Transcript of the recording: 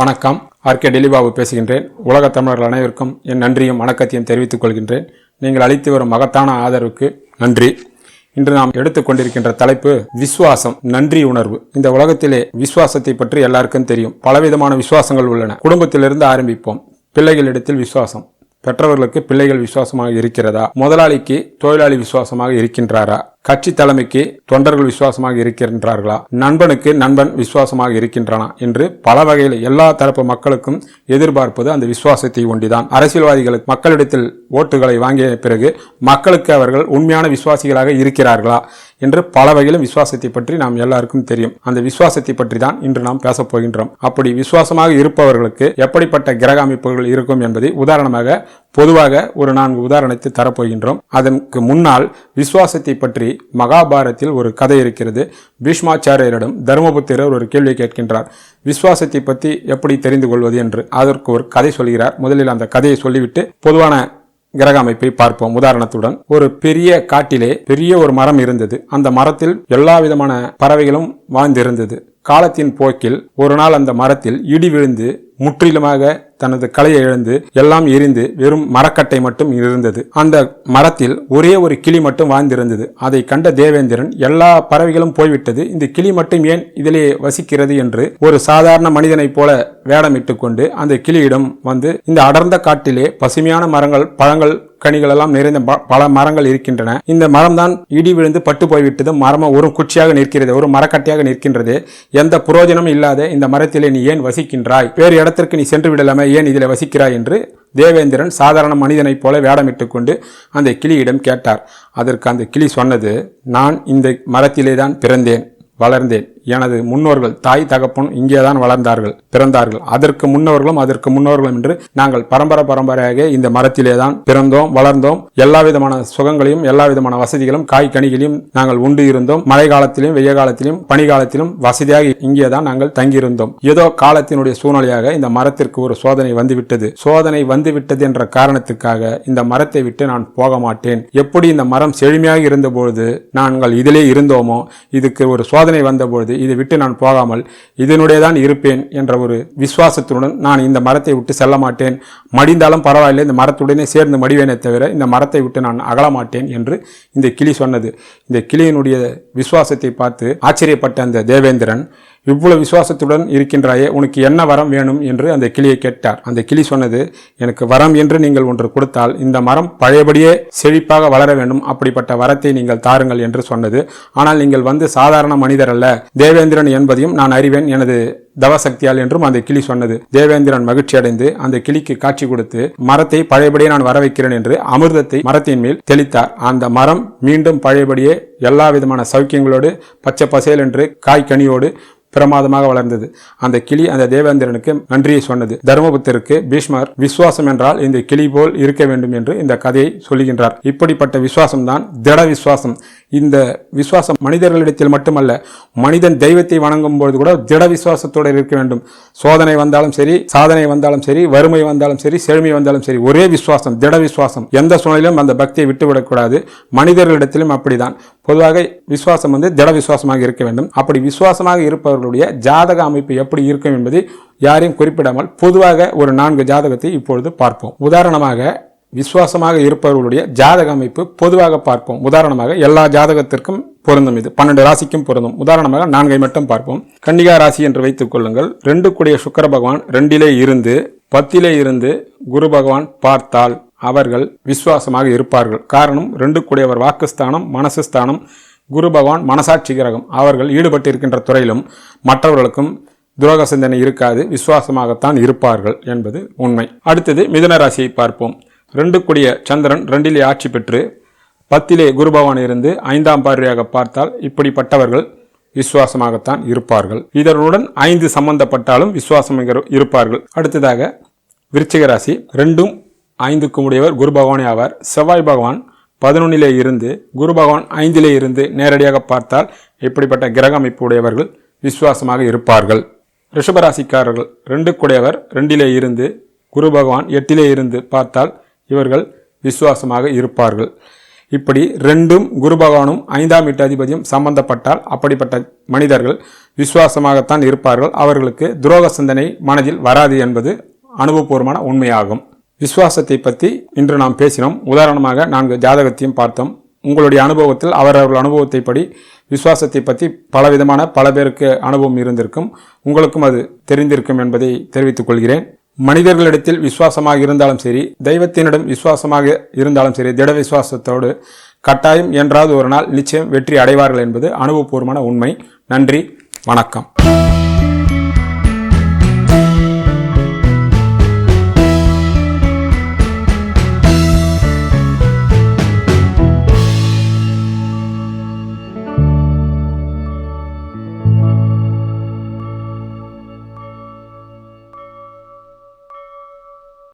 வணக்கம். ஆர்கே டெலிபாபு பேசுகின்றேன். உலகத் தமிழர்கள் அனைவருக்கும் என் நன்றியும் வணக்கத்தையும் தெரிவித்துக் கொள்கின்றேன். நீங்கள் அளித்து வரும் மகத்தான ஆதரவுக்கு நன்றி. இன்று நாம் எடுத்துக்கொண்டிருக்கின்ற தலைப்பு விசுவாசம், நன்றி உணர்வு. இந்த உலகத்திலே விசுவாசத்தை பற்றி எல்லாருக்கும் தெரியும். பலவிதமான விசுவாசங்கள் உள்ளன. குடும்பத்திலிருந்து ஆரம்பிப்போம். பிள்ளைகளிடத்தில் விசுவாசம். பெற்றவர்களுக்கு பிள்ளைகள் விசுவாசமாக இருக்கிறதா? முதலாளிக்கு தொழிலாளி விசுவாசமாக இருக்கின்றாரா? கட்சி தலைமைக்கு தொண்டர்கள் விசுவாசமாக இருக்கின்றார்களா? நண்பனுக்கு நண்பன் விசுவாசமாக இருக்கின்றனா என்று பல வகையில் எல்லா தரப்பு மக்களுக்கும் எதிர்பார்ப்பது அந்த விசுவாசத்தை ஒண்டிதான். அரசியல்வாதிகளுக்கு மக்களிடத்தில் ஓட்டுகளை வாங்கிய பிறகு மக்களுக்கு அவர்கள் உண்மையான விசுவாசிகளாக இருக்கிறார்களா என்று பல வகையிலும் விசுவாசத்தை பற்றி நாம் எல்லாருக்கும் தெரியும். அந்த விசுவாசத்தை பற்றி தான் இன்று நாம் பேசப் போகின்றோம். அப்படி விசுவாசமாக இருப்பவர்களுக்கு எப்படிப்பட்ட கிரக அமைப்புகள் இருக்கும் என்பதை உதாரணமாக பொதுவாக ஒரு 4 உதாரணத்தை தரப்போகின்றோம். அதற்கு முன்னால் விசுவாசத்தை பற்றி மகாபாரத்தில் ஒரு கதை இருக்கிறது. பீஷ்மாச்சாரியரிடம் தர்மபுத்திரர் ஒரு கேள்வி கேட்கின்றார். விசுவாசத்தை பற்றி எப்படி தெரிந்து கொள்வது என்று. அதற்கு ஒரு கதை சொல்கிறார். முதலில் அந்த கதையை சொல்லிவிட்டு பொதுவான கிரக அமைப்பை பார்ப்போம். உதாரணத்துடன், ஒரு பெரிய காட்டிலே பெரிய ஒரு மரம் இருந்தது. அந்த மரத்தில் எல்லா விதமான பறவைகளும் வாழ்ந்திருந்தது. காலத்தின் போக்கில் ஒரு நாள் அந்த மரத்தில் இடி விழுந்து முற்றிலுமாக தனது கலையை இழந்து எல்லாம் எரிந்து வெறும் மரக்கட்டை மட்டும் இருந்தது. அந்த மரத்தில் ஒரே ஒரு கிளி மட்டும் வாழ்ந்திருந்தது. அதை கண்ட தேவேந்திரன், எல்லா பறவைகளும் போய்விட்டது, இந்த கிளி மட்டும் ஏன் இதிலே வசிக்கிறது என்று ஒரு சாதாரண மனிதனைப் போல வேடமிட்டு கொண்டு அந்த கிளியிடம் வந்து, இந்த அடர்ந்த காட்டிலே பசுமையான மரங்கள், பழங்கள், கனிகள் எல்லாம் நிறைந்த பல மரங்கள் இருக்கின்றன. இந்த மரம் தான் இடி விழுந்து பட்டு போய்விட்டது. மரம் ஒரு குச்சியாக நிற்கிறது, ஒரு மரக்கட்டையாக நிற்கின்றது. எந்த புரோஜனம் இல்லாத இந்த மரத்திலே நீ ஏன் வசிக்கின்றாய்? வேறு இடத்திற்கு நீ சென்று விடலாமே, ஏன் இதில் வசிக்கிறாய் என்று தேவேந்திரன் சாதாரண மனிதனைப் போல வேடமிட்டு கொண்டு அந்த கிளியிடம் கேட்டார். அதற்கு அந்த கிளி சொன்னது, நான் இந்த மரத்திலே தான் பிறந்தேன், வளர்ந்தேன். எனது முன்னோர்கள், தாய் தகப்பன் இங்கேதான் வளர்ந்தார்கள், பிறந்தார்கள். அதற்கு முன்னோர்களும் என்று நாங்கள் பரம்பரையாக இந்த மரத்திலே தான் பிறந்தோம், வளர்ந்தோம். எல்லா விதமான சுகங்களையும் எல்லா விதமான வசதிகளும் காய் கனிகளையும் நாங்கள் உண்டு இருந்தோம். மழை காலத்திலும் வெய்ய காலத்திலும் பனி காலத்திலும் வசதியாக இங்கேதான் நாங்கள் தங்கியிருந்தோம். ஏதோ காலத்தினுடைய சூழ்நிலையாக இந்த மரத்திற்கு ஒரு சோதனை வந்துவிட்டது என்ற காரணத்துக்காக இந்த மரத்தை விட்டு நான் போக மாட்டேன். எப்படி இந்த மரம் செழுமையாக இருந்தபொழுது நாங்கள் இதிலே இருந்தோமோ, இதுக்கு ஒரு சோதனை வந்தபொழுது இதை விட்டு நான் போகாமல் இதனுடைய தான் இருப்பேன் என்ற ஒரு விசுவாசத்துடன் நான் இந்த மரத்தை விட்டு செல்ல மாட்டேன். மடிந்தாலும் பரவாயில்லை, இந்த மரத்துடனே சேர்ந்து மடிவேனே தவிர இந்த மரத்தை விட்டு நான் அகல மாட்டேன் என்று இந்த கிளி சொன்னது. இந்த கிளியினுடைய விசுவாசத்தை பார்த்து ஆச்சரியப்பட்ட அந்த தேவேந்திரன், இவ்வளவு விசுவாசத்துடன் இருக்கின்றாயே, உனக்கு என்ன வரம் வேணும் என்று அந்த கிளியை கேட்டார். அந்த கிளி சொன்னது, எனக்கு வரம் என்று நீங்கள் ஒன்று கொடுத்தால் இந்த மரம் பழையபடியே செழிப்பாக வளர வேண்டும், அப்படிப்பட்ட வரத்தை நீங்கள் தாருங்கள் என்று சொன்னது. ஆனால் நீங்கள் வந்து சாதாரண மனிதர் அல்ல, தேவேந்திரன் என்பதையும் நான் அறிவேன் எனது தவசக்தியால் என்றும் அந்த கிளி சொன்னது. தேவேந்திரன் மகிழ்ச்சி அடைந்து அந்த கிளிக்கு காட்சி கொடுத்து, மரத்தை பழையபடியே நான் வர வைக்கிறேன் என்று அமிர்தத்தை மரத்தின் மேல் தெளித்தார். அந்த மரம் மீண்டும் பழையபடியே எல்லா விதமான சௌக்கியங்களோடு பச்சை பசேல் என்று காய் கனியோடு பிரமாதமாக வளர்ந்தது. அந்த கிளி அந்த தேவேந்திரனுக்கு நன்றியை சொன்னது. தர்மபுத்திரருக்கு பீஷ்மர் விசுவாசம் என்றால் இந்த கிளி போல் இருக்க வேண்டும் என்று இந்த கதையை சொல்லுகின்றார். இப்படிப்பட்ட விசுவாசம் தான் திட விசுவாசம். இந்த விசுவாசம் மனிதர்களிடத்தில் மட்டுமல்ல, மனிதன் தெய்வத்தை வணங்கும் பொழுது கூட திட விசுவாசத்தோடு இருக்க வேண்டும். சோதனை வந்தாலும் சரி, சாதனை வந்தாலும் சரி, வறுமை வந்தாலும் சரி, செழுமை வந்தாலும் சரி, ஒரே விசுவாசம், திட விசுவாசம். எந்த சூழ்நிலையிலும் அந்த பக்தியை விட்டுவிடக்கூடாது. மனிதர்களிடத்திலும் அப்படிதான். பொதுவாக விசுவாசம் திட விசுவாசமாக இருக்க வேண்டும். அப்படி விசுவாசமாக இருப்பவர்களுடைய ஜாதக அமைப்பு எப்படி இருக்கும் என்பதை யாரையும் குறிப்பிடாமல் பொதுவாக ஒரு 4 ஜாதகத்தை இப்பொழுது பார்ப்போம். உதாரணமாக விசுவாசமாக இருப்பவர்களுடைய ஜாதக அமைப்பு பொதுவாக பார்ப்போம். உதாரணமாக எல்லா ஜாதகத்திற்கும் பொருந்தும், இது 12 ராசிக்கும் பொருந்தும். உதாரணமாக 4 மட்டும் பார்ப்போம். கன்னிகா ராசி என்று வைத்துக் கொள்ளுங்கள். 2 கூடிய சுக்கிர பகவான் 2 இருந்து 10 இருந்து குரு பகவான் பார்த்தால் அவர்கள் விசுவாசமாக இருப்பார்கள். காரணம், 2 கூடியவர் வாக்குஸ்தானம், மனசுஸ்தானம். குரு பகவான் மனசாட்சி கிரகம். அவர்கள் ஈடுபட்டிருக்கின்ற துறையிலும் மற்றவர்களுக்கும் துரோக சிந்தனை இருக்காது, விசுவாசமாகத்தான் இருப்பார்கள் என்பது உண்மை. அடுத்தது மிதுன ராசியை பார்ப்போம். 2 கூடிய சந்திரன் 2 ஆட்சி பெற்று 10 குரு பகவான் இருந்து 5ஆம் பார்வையாக பார்த்தால் இப்படிப்பட்டவர்கள் விசுவாசமாகத்தான் இருப்பார்கள். இதனுடன் 5 சம்பந்தப்பட்டாலும் விசுவாசம் இருப்பார்கள். அடுத்ததாக விருச்சிக ராசி. 2ம் 5க்கும் உடையவர் குரு பகவானே ஆவார். செவ்வாய் பகவான் 11 இருந்து குரு பகவான் 5 இருந்து நேரடியாக பார்த்தால் இப்படிப்பட்ட கிரக அமைப்பு உடையவர்கள் விசுவாசமாக இருப்பார்கள். ரிஷபராசிக்காரர்கள் 2 கூடையவர் 2 இருந்து குரு பகவான் 8 இருந்து பார்த்தால் இவர்கள் விசுவாசமாக இருப்பார்கள். இப்படி 2ம் குரு பகவானும் 5ஆம் வீட்டு அதிபதியும் சம்பந்தப்பட்டால் அப்படிப்பட்ட மனிதர்கள் விசுவாசமாகத்தான் இருப்பார்கள். அவர்களுக்கு துரோக சிந்தனை மனதில் வராது என்பது அனுபவபூர்வமான உண்மையாகும். விசுவாசத்தை பற்றி இன்று நாம் பேசினோம். உதாரணமாக 4 ஜாதகத்தையும் பார்த்தோம். உங்களுடைய அனுபவத்தில் அவரவர்கள் அனுபவத்தை படி விசுவாசத்தை பற்றி பல பேருக்கு அனுபவம் இருந்திருக்கும். உங்களுக்கும் அது தெரிந்திருக்கும் என்பதை தெரிவித்துக் கொள்கிறேன். மனிதர்களிடத்தில் விசுவாசமாக இருந்தாலும் சரி, தெய்வத்தினிடம் விசுவாசமாக இருந்தாலும் சரி, திட விசுவாசத்தோடு கட்டாயம் என்றாவது ஒரு நாள் நிச்சயம் வெற்றி அடைவார்கள் என்பது அனுபவபூர்வமான உண்மை. நன்றி, வணக்கம்.